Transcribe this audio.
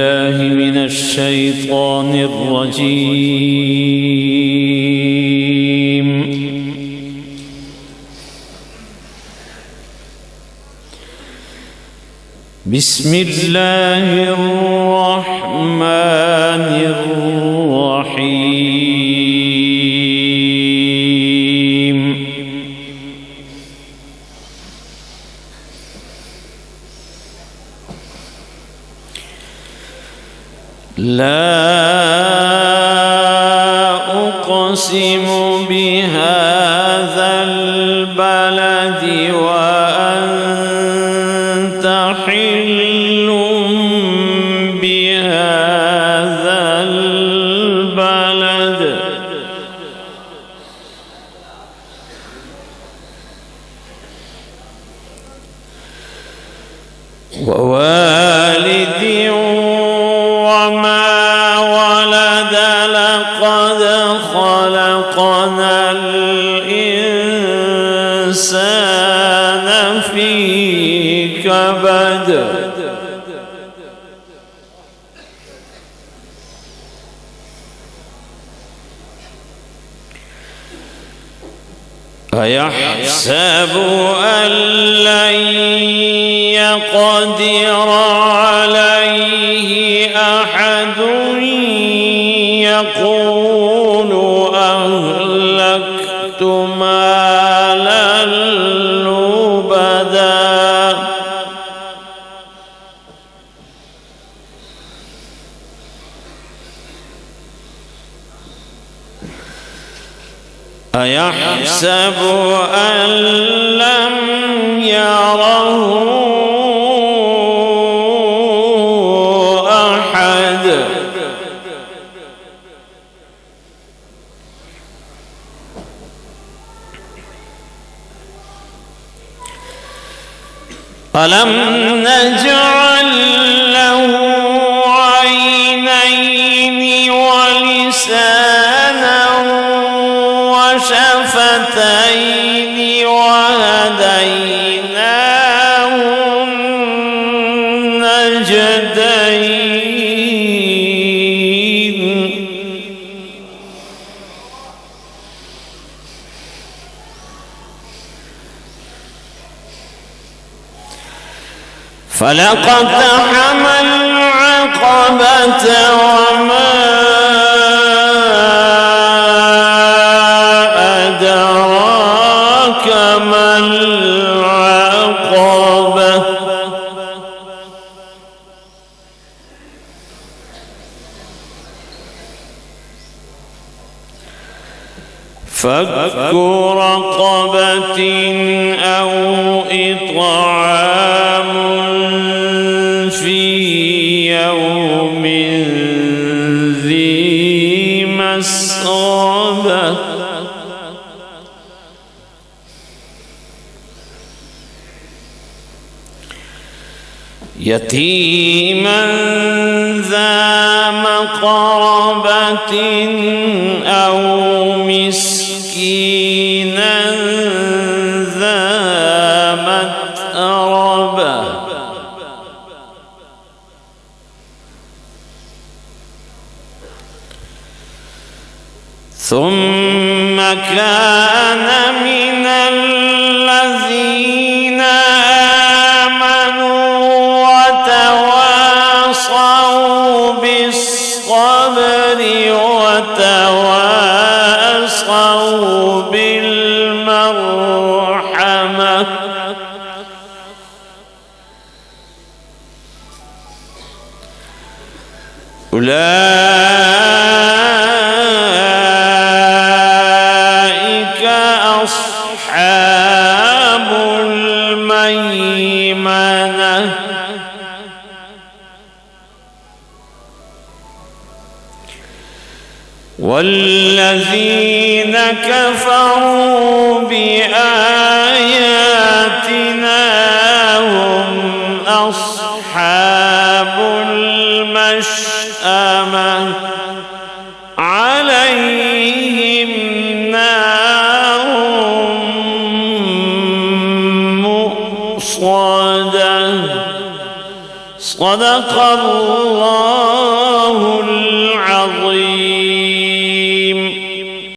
الله من الشيطان الرجيم. بسم الله الرحمن الرحيم. لا أقسم بهذا البلد وأنت حل بهذا البلد ووالد وما ولد لقد خلقنا الإنسان في كبد أيحسب أن لن يقدر عليه أحد يقول أهلكت مالا لبدا أيحسب أن لم يره أحد ألم نجعل له عينين ولسانا وشفتين وهديناه النجدين فلقتحم العقبة وما أدراك ما العقبة فك رقبة أو إطعام في يوم ذي مسغبة يتيما ذا مقربة أو مسكينا ذا متربة ثم كان من الذين آمنوا وتواصوا بالصبر وتواصوا بالمرحمة أولئك أصحاب الميمنة والذين كفروا بآياتنا هم أصحاب المشأمة عليهم نار مؤصدة صدق الله